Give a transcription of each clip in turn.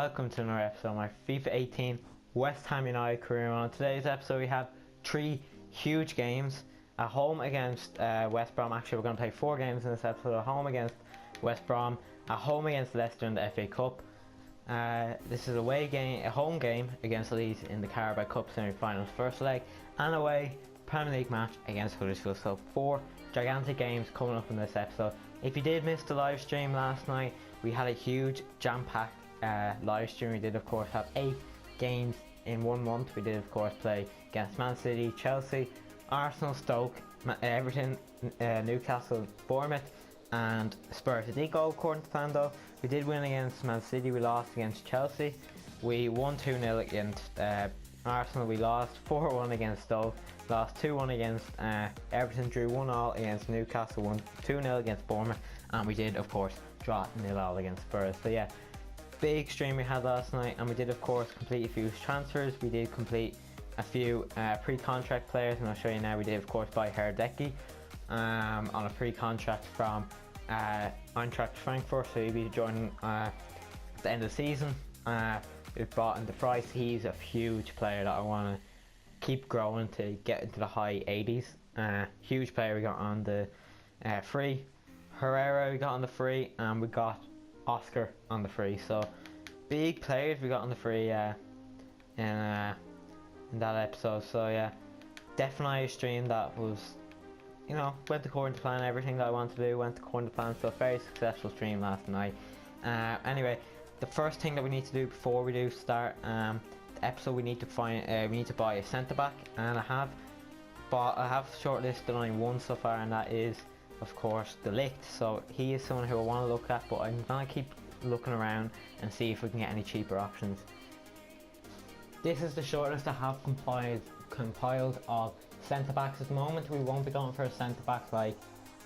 welcome to another episode of my FIFA 18 West Ham United career. On today's episode we have three huge games. At home against West Brom. Actually, we're going to play 4 games in this episode. At home against West Brom, at home against Leicester in the FA Cup. This is a home game against Leeds in the Carabao Cup semi-finals first leg, and away Premier League match against Huddersfield. So 4 gigantic games coming up in this episode. If you did miss the live stream last night, we had a huge jam-packed live stream. We did of course have 8 games in 1 month. We did of course play against Man City, Chelsea, Arsenal, Stoke, Everton, Newcastle, Bournemouth and Spurs. It did go according to plan though. We did win against Man City, we lost against Chelsea, we won 2-0 against Arsenal, we lost 4-1 against Stoke, lost 2-1 against Everton, drew 1-0 against Newcastle, won 2-0 against Bournemouth, and we did of course draw 0-0 against Spurs. So yeah, big stream we had last night, and we did of course complete a few transfers. We did complete a few pre-contract players, and I'll show you now. We did of course buy Herdecki on a pre-contract from Eintracht Frankfurt, so he'll be joining at the end of the season. We've bought in the price. He's a huge player that I want to keep growing to get into the high 80s. Huge player we got on the free. Herrera we got on the free, and we got Oscar on the free. So big players we got on the free in that episode. So yeah, definitely a stream that was, you know, went according to plan. Everything that I wanted to do went according to plan, so a very successful stream last night. Anyway, the first thing that we need to do before we do start the episode, we need to buy a centre back, and I have shortlisted only one so far, and that is of course De Ligt. So he is someone who I want to look at, but I'm gonna keep looking around and see if we can get any cheaper options. This is the shortlist I have compiled of centre backs. At the moment we won't be going for a centre back like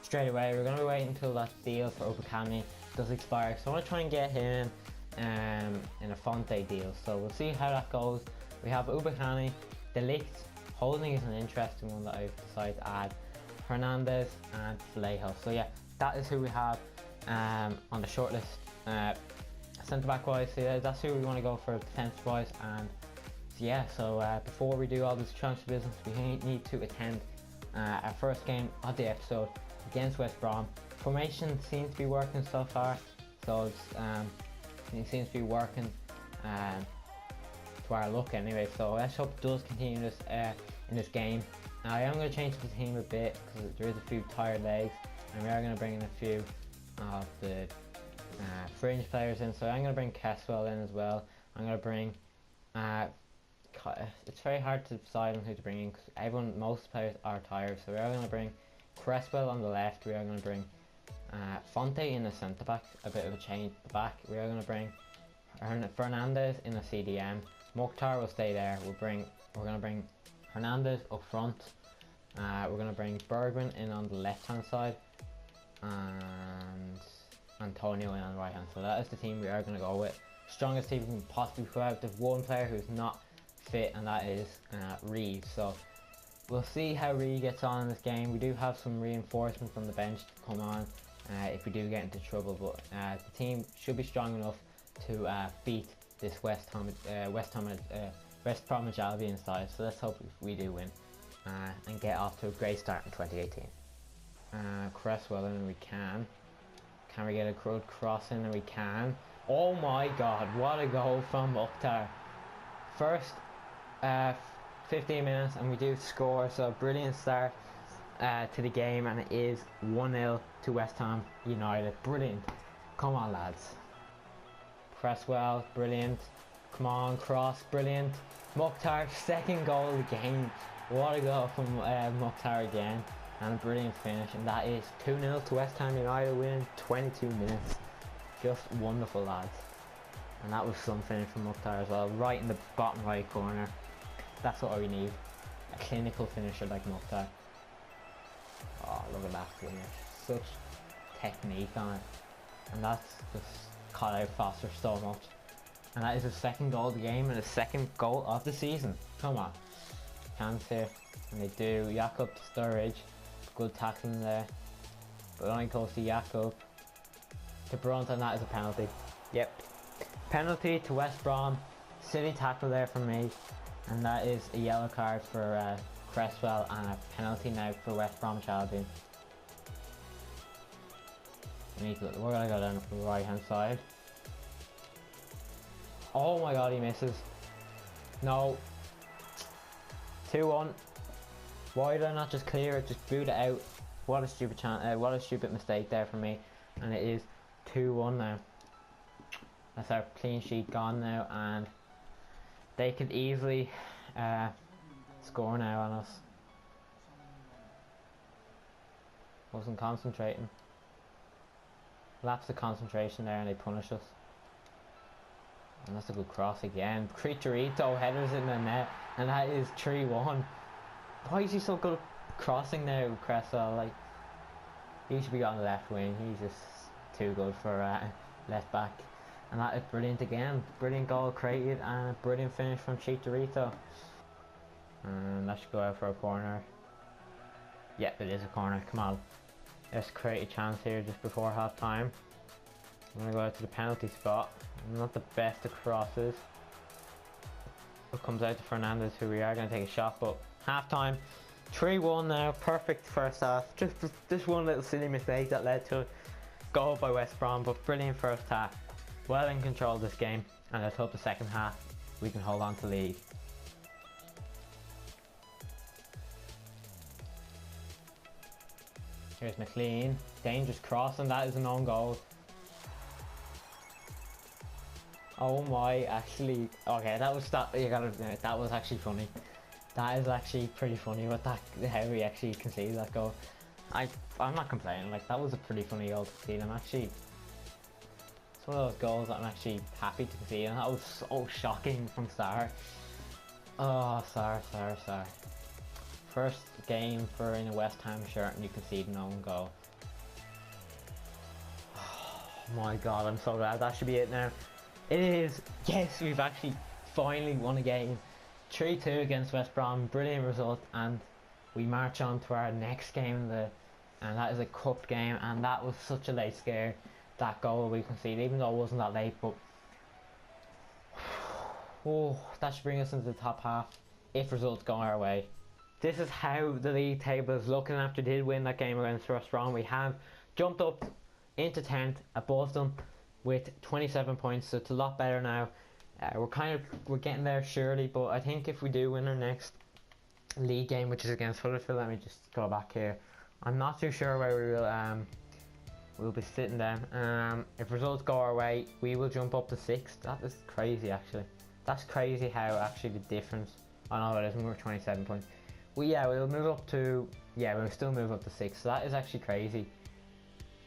straight away. We're going to wait until that deal for Upacani does expire, so I want to try and get him in a Fonte deal, so we'll see how that goes. We have Upacani, De Ligt. Holding is an interesting one that I've decided to add, Hernandez and Vallejo. So yeah, that is who we have on the shortlist centre back wise. So yeah, that's who we want to go for defensive wise. And yeah, so before we do all this transfer business, we need to attend our first game of the episode against West Brom. Formation seems to be working so far, so it seems to be working to our luck anyway. So let's hope it does continue this in this game. Now I am going to change the team a bit because there is a few tired legs, and we are going to bring in a few of the fringe players in. So I'm going to bring Cresswell in as well. I'm going to bring it's very hard to decide on who to bring in because most players are tired. So we are going to bring Cresswell on the left. We are going to bring Fonte in the centre back, a bit of a change at the back. We are going to bring Fernandez in a CDM. Mokhtar will stay there. We're going to bring Hernandez up front. We're going to bring Bergman in on the left hand side, and Antonio in on the right hand. So that is the team we are going to go with. Strongest team we can possibly put out. There's one player who's not fit, and that is Reed. So we'll see how Reed gets on in this game. We do have some reinforcements on the bench to come on if we do get into trouble, but the team should be strong enough to beat this West Bromwich Albion side. So let's hope we do win and get off to a great start in 2018. Cresswell in, we can we get a good cross in? And we can. Oh my god, what a goal from Mokhtar. First 15 minutes and we do score, so brilliant start to the game, and it is 1-0 to West Ham United. Brilliant. Come on lads. Cresswell, brilliant. Come on, cross, brilliant. Mokhtar, second goal of the game. What a goal from Mokhtar again, and a brilliant finish, and that is 2-0 to West Ham United, winning 22 minutes. Just wonderful lads. And that was some finish from Mokhtar as well, right in the bottom right corner. That's what we need, a clinical finisher like Mokhtar. Oh, look at that finish, such technique on it, and that's just caught out Foster so much. And that is his second goal of the game and his second goal of the season. Come on, chance here, and they do. Jakob to Sturridge, good tackling there, but only goes to Jakob. To Brunt, and that is a penalty. Yep, Penalty to West Brom. Silly tackle there from me. And that is a yellow card for Cresswell and a penalty now for West Bromwich Albion. We're going to go down the right hand side. Oh my god, he misses. No. 2-1. Why did I not just clear it? Just boot it out. What a stupid what a stupid mistake there for me. And it is 2-1 now. That's our clean sheet gone now, and they could easily score now on us. Wasn't concentrating. Lapse of concentration there, and they punish us. And that's a good cross again. Chicharito headers in the net, and that is 3-1. Why is he so good at crossing now, Cresswell? Like, he should be on the left wing. He's just too good for left back. And that is brilliant again. Brilliant goal created and a brilliant finish from Chicharito. And that should go out for a corner. Yep, it is a corner. Come on. Let's create a chance here just before half time. I'm going to go out to the penalty spot. I'm not the best of crosses. It comes out to Fernandez, who we are going to take a shot, but half time. 3-1 now. Perfect first half. Just one little silly mistake that led to a goal by West Brom, but brilliant first half. Well in control of this game, and let's hope the second half we can hold on to the lead. Here's McLean, dangerous cross, and that is an own goal. Oh my, actually, okay, that was actually funny. That is actually pretty funny what that, how we actually conceded that goal. I'm not complaining, like that was a pretty funny goal to concede. It's one of those goals that I'm actually happy to concede, and that was so shocking from Sarr. Oh, Sarr. First game for in a West Ham shirt and you concede an own goal. Oh my god, I'm so glad. That should be it now. It is. Yes, we've actually finally won a game. 3-2 against West Brom. Brilliant result, and we march on to our next game, and that is a cup game, and that was such a late scare. That goal we conceded, even though it wasn't that late, but oh, that should bring us into the top half if results go our way. This is how the league table is looking after they did win that game against West Brom. We have jumped up into 10th above them with 27 points, so it's a lot better now. We're getting there surely, but I think if we do win our next league game, which is against Huddersfield, let me just go back here. I'm not too sure where we will we'll be sitting then. If results go our way, we will jump up to 6th. That is crazy, actually. That's crazy how actually the difference. I know it isn't. We're 27 points. We'll move up to. We'll still move up to 6th. So that is actually crazy.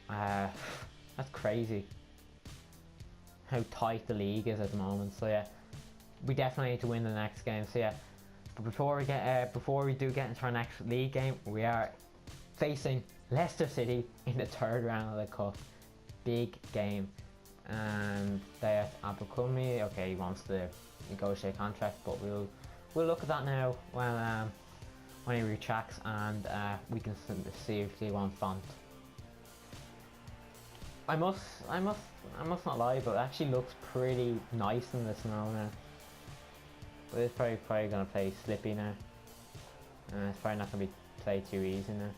That's crazy. How tight the league is at the moment. So yeah, we definitely need to win the next game. So yeah, but before we do get into our next league game, we are facing Leicester City in the 3rd round of the cup. Big game, and they Abukumi. Okay, he wants to negotiate contract, but we'll look at that now when he retracts, and we can see if they want Font. I must not lie, but it actually looks pretty nice in the snow now. But it's probably gonna play slippy now. It's probably not gonna be played too easy now.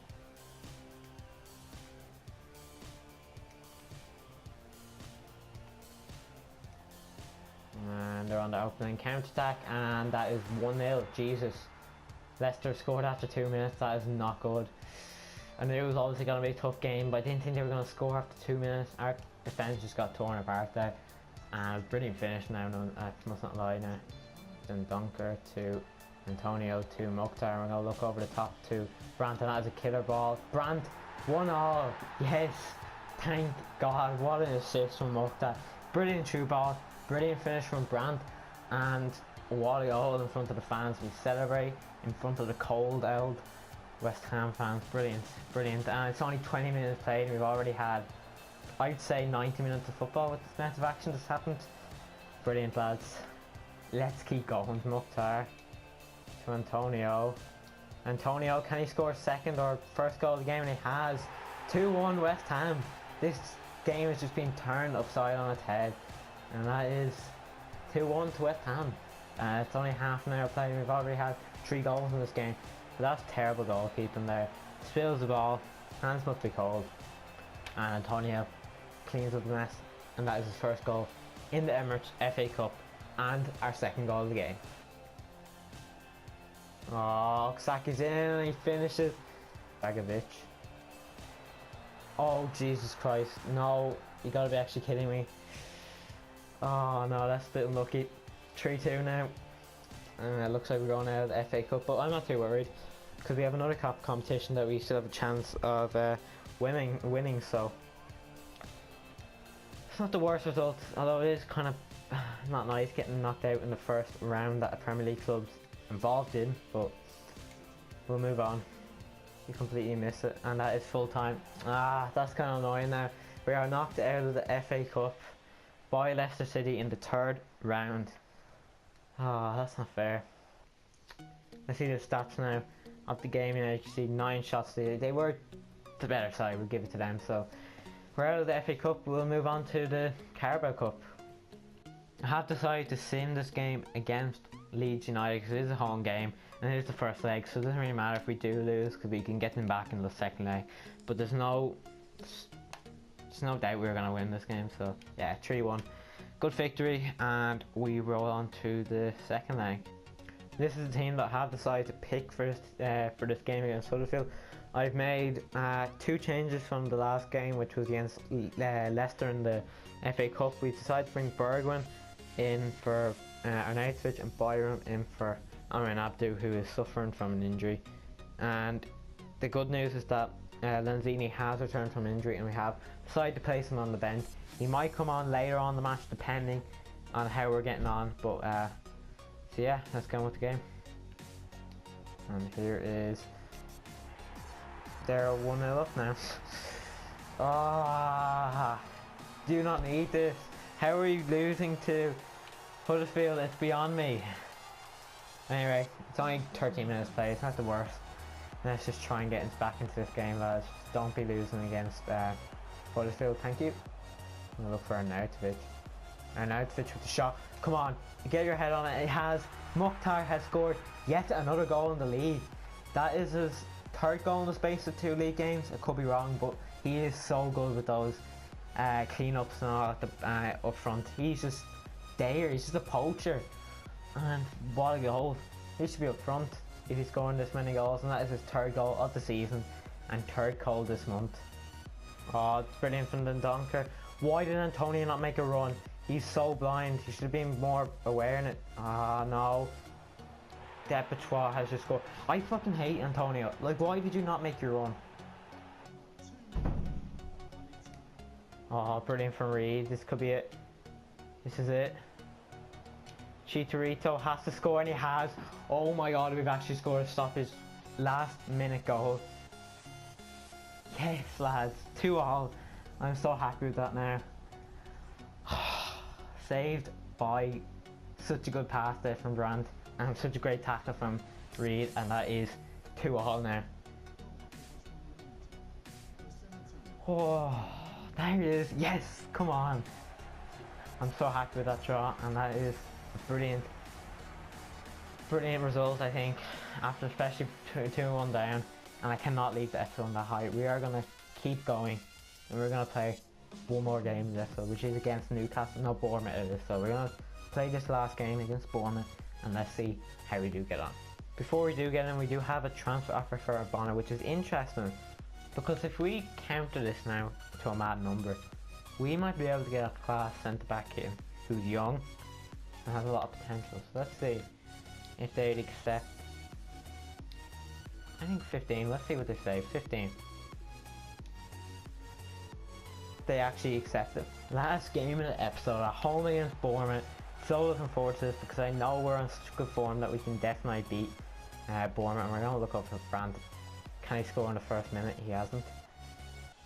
And they're on the opening counter-attack, and that is 1-0. Jesus. Leicester scored after 2 minutes. That is not good. I knew it was obviously going to be a tough game, but I didn't think they were going to score after 2 minutes. Our defence just got torn apart there. And brilliant finish now, I must not lie now. Then Dunker to Antonio to Mokhtar. We're going to look over the top to Brandt, and that is a killer ball. Brandt, 1-1. Yes. Thank God. What an assist from Mokhtar. Brilliant through ball. Brilliant finish from Brandt, and what a goal in front of the fans. We celebrate in front of the cold old West Ham fans. Brilliant. And it's only 20 minutes played, and we've already had, I'd say, 90 minutes of football with this amount of action that's happened. Brilliant, lads. Let's keep going. Mokhtar to Antonio. Antonio, can he score second or first goal of the game? And he has. 2-1 West Ham. This game has just been turned upside on its head. And that is 2-1 to West Ham. It's only half an hour played. We've already had 3 goals in this game. But that's terrible goalkeeping there. Spills the ball, hands must be cold. And Antonio cleans up the mess. And that is his first goal in the Emirates FA Cup. And our second goal of the game. Oh, Saki's in and he finishes. Bagovic. Oh, Jesus Christ. No, you gotta be actually kidding me. Oh no, that's a bit unlucky. 3-2 now. And it looks like we're going out of the FA Cup, but I'm not too worried because we have another cup competition that we still have a chance of winning. So it's not the worst result, although it is kind of not nice getting knocked out in the first round that a Premier League club's involved in. But we'll move on. You completely miss it, and that is full time. That's kind of annoying now. We are knocked out of the FA Cup by Leicester City in the 3rd round. That's not fair. I see the stats now of the game. You can see 9 shots. They were the better side. We'll give it to them. So we're out of the FA Cup. We'll move on to the Carabao Cup. I have decided to sim this game against Leeds United because it is a home game and it is the first leg, so it doesn't really matter if we do lose because we can get them back in the second leg. But there's no doubt we're going to win this game. So yeah, 3-1. Good victory, and we roll on to the second leg. This is a team that I have decided to pick for this game against Huddersfield. I've made 2 changes from the last game, which was against Leicester in the FA Cup. We decided to bring Bergwijn in for Arnautovic and Byram in for Amran Abdu, who is suffering from an injury. And the good news is that Lanzini has returned from injury, and we have decided to place him on the bench. He might come on later on the match depending on how we're getting on, but so yeah, let's go on with the game. And here is, they're 1-0 up now. Do not need this. How are you losing to Huddersfield? It's beyond me. Anyway, it's only 13 minutes played, it's not the worst. Let's just try and get back into this game, lads. Don't be losing against Huddersfield, thank you. I'm gonna look for Arnautovic. Arnautovic with the shot. Come on, get your head on it. It has. Mukhtar has scored yet another goal in the league. That is his 3rd goal in the space of 2 league games. I could be wrong, but he is so good with those cleanups and all at the, up front. He's just there. He's just a poacher. And what a goal! He should be up front if he's scoring this many goals, and that is his 3rd goal of the season and 3rd goal this month. Oh, it's brilliant from Dendoncker. Why did Antonio not make a run? He's so blind. He should have been more aware in it. No. Depotois has just scored. I fucking hate Antonio. Like, why did you not make your run? Oh, brilliant from Reed. This could be it. This is it. Chicharito has to score, and he has. Oh my god, we've actually scored a stoppage. Last minute goal. Yes, lads. 2-2. I'm so happy with that now. Saved by such a good pass there from Grant and such a great tackle from Reed, and that is 2-2 now. Oh, there it is. Yes, come on. I'm so happy with that draw, and that is a brilliant result, I think, after especially 2-1 down, and I cannot leave the episode on that high. We are going to keep going, and we're going to play one more game this episode, which is against Newcastle. No, Bournemouth it is. So we're going to play this last game against Bournemouth, and let's see how we do get on. Before we do get in, we do have a transfer offer for Abana, which is interesting, because if we counter this now to a mad number, we might be able to get a class centre back in who's young and has a lot of potential. So let's see if they'd accept. I think 15. Let's see what they say. 15. They actually accept it. Last game in the episode at home against Bournemouth. So looking forward to this because I know we're on such good form that we can definitely beat Bournemouth, and we're going to look up for Brandt. Can he score in the first minute? He hasn't.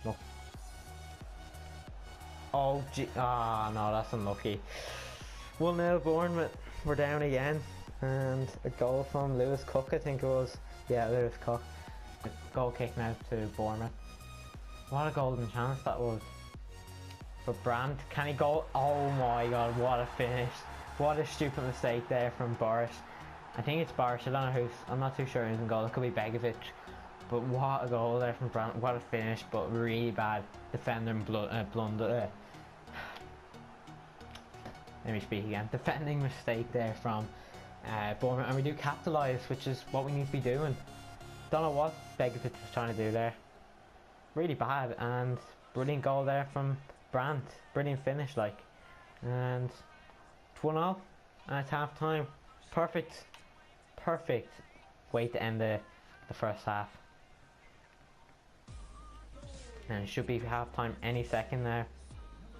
Look. Oh, no, that's unlucky. 1-0 Bournemouth. We're down again, and a goal from Lewis Cook, I think it was. Yeah, Lewis Cook. A goal kick now to Bournemouth. What a golden chance that was. for Brandt. Can he go? Oh my god, what a finish. What a stupid mistake there from Boris. I think it's Boris, I don't know who's, I'm not too sure who's in goal. It could be Begovic. But what a goal there from Brandt. What a finish, but really bad defender and blunder. Let me speak again. Defending mistake there from Bournemouth, and we do capitalise, which is what we need to be doing. Don't know what Begovic was trying to do there. Really bad, and brilliant goal there from Brandt. Brilliant finish, like. And it's 1-0, and it's half time. Perfect way to end the first half. And it should be half time any second there.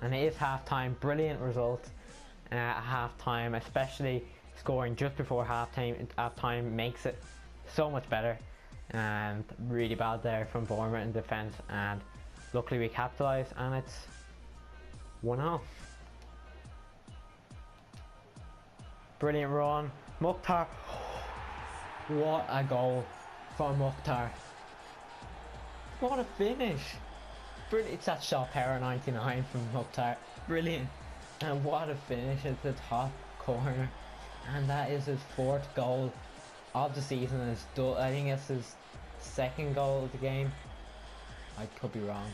And it is half time. Brilliant result at half time, especially scoring just before half time makes it so much better. And really bad there from Bournemouth in defence, and luckily we capitalise, and it's 1-0. Brilliant run, Mukhtar. What a goal from Mukhtar. What a finish. Brilliant. It's that shot power 99 from Mukhtar. Brilliant. And what a finish at the top corner. And that is his 4th goal of the season. I think it's his 2nd goal of the game. I could be wrong.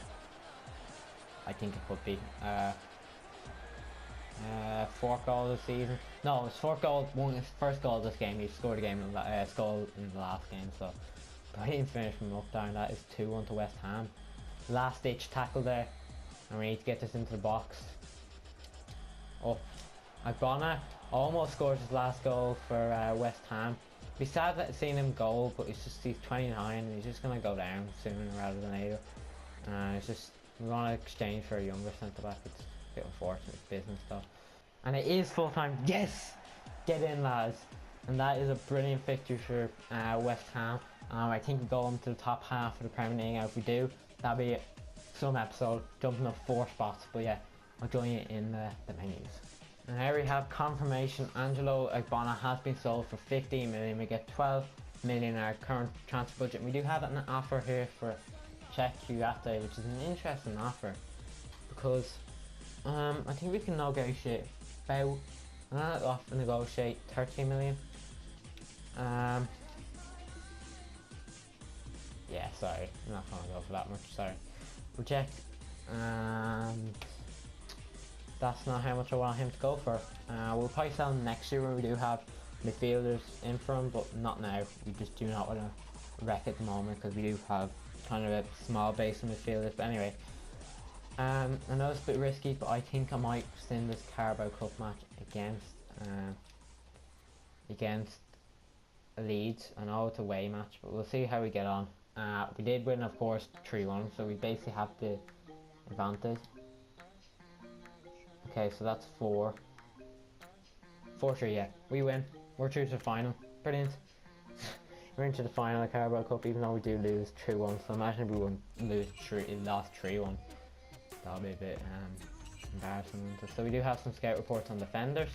I think it could be. 4th goal of the season. No, his 4th goal. His 1st goal of this game. He scored a game in goal in the last game. So brilliant finish from Mukhtar. And that is 2-1 to West Ham. Last ditch tackle there, and we need to get this into the box. Oh, Agbonna almost scored his last goal for West Ham. Be sad that seeing him goal, but he's 29 and he's just gonna go down sooner rather than later. It's just, we want to exchange for a younger centre back. It's a bit unfortunate, it's business stuff. And it is full time. Yes, get in, lads. And that is a brilliant victory for West Ham. I think we go on to the top half of the Premier League. If we do, that'll be some episode, jumping up 4 spots. But yeah, I'll join you in the menus. And here we have confirmation. Angelo Agbonna has been sold for 15 million. We get 12 million in our current transfer budget. We do have an offer here for Czech Ujate, which is an interesting offer, because I think we can negotiate about, I'm not off to negotiate 13 million. Yeah, sorry, I'm not gonna go for that much, sorry. Reject, and that's not how much I want him to go for. We'll probably sell him next year when we do have midfielders in for him, but not now. We just do not want to wreck at the moment, because we do have kind of a small base of midfielders. But anyway, I know it's a bit risky, but I think I might send this Carabao Cup match against Leeds. I know it's a away match, but we'll see how we get on. We did win, of course, 3-1, so we basically have the advantage. Okay, so that's 4-3, yeah. We win. We're through to the final. Brilliant. We're into the final of the Carabao Cup, even though we do lose 3-1. So imagine if we lost 3-1. That'll be a bit embarrassing. So we do have some scout reports on defenders.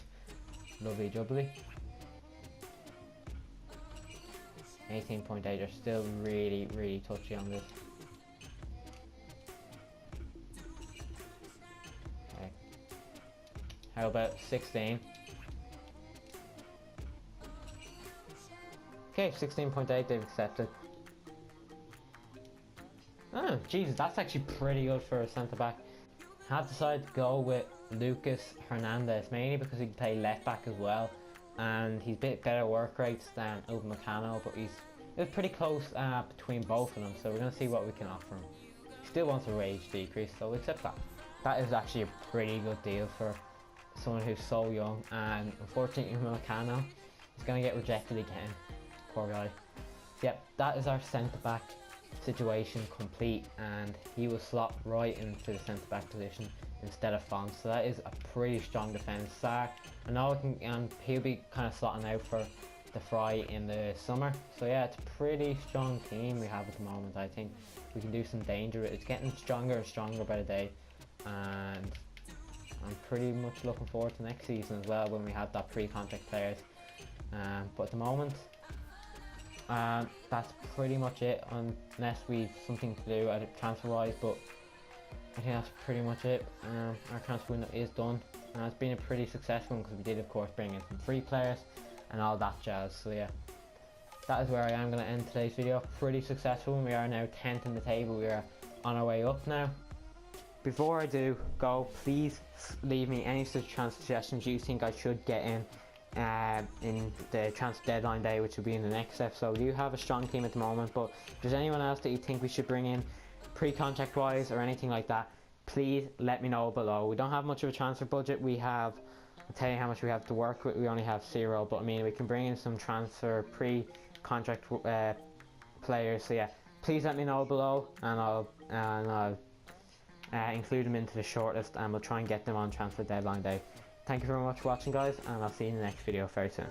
Lovely jubbly. 18.8, they're still really touchy on this. Okay. How about 16? Okay, 16.8, they've accepted. Oh, Jesus, that's actually pretty good for a centre back. Have decided to go with Lucas Hernandez, mainly because he can play left back as well, and he's a bit better work rates than Upamecano, but it was pretty close between both of them, so we're going to see what we can offer him. He still wants a wage decrease, so we'll accept that. That is actually a pretty good deal for someone who's so young, and unfortunately Upamecano is going to get rejected again. Poor guy. Yep, that is our centre back situation complete, and he will slot right into the centre back position instead of Font, so that is a pretty strong defence. Sarr, I know he'll be kind of slotting out for the Fry in the summer, so yeah, it's a pretty strong team we have at the moment. I think we can do some danger. It's getting stronger and stronger by the day, and I'm pretty much looking forward to next season as well, when we have that pre-contract players. But at the moment, that's pretty much it, unless we've something to do at transfer wise. But I think that's pretty much it. Our transfer window is done. It's been a pretty successful one because we did of course bring in some free players and all that jazz. So yeah, that is where I am going to end today's video. Pretty successful. We are now 10th in the table. We are on our way up now. Before I do go, please leave me any such transfer suggestions you think I should get in the transfer deadline day, which will be in the next episode. You have a strong team at the moment, but if there's anyone else that you think we should bring in pre-contract wise or anything like that, please let me know below. We don't have much of a transfer budget. I'll tell you how much we have to work with. We only have 0, but I mean we can bring in some transfer pre-contract players. So yeah, please let me know below, and I'll include them into the shortlist, and we'll try and get them on transfer deadline day. Thank you very much for watching, guys, and I'll see you in the next video very soon.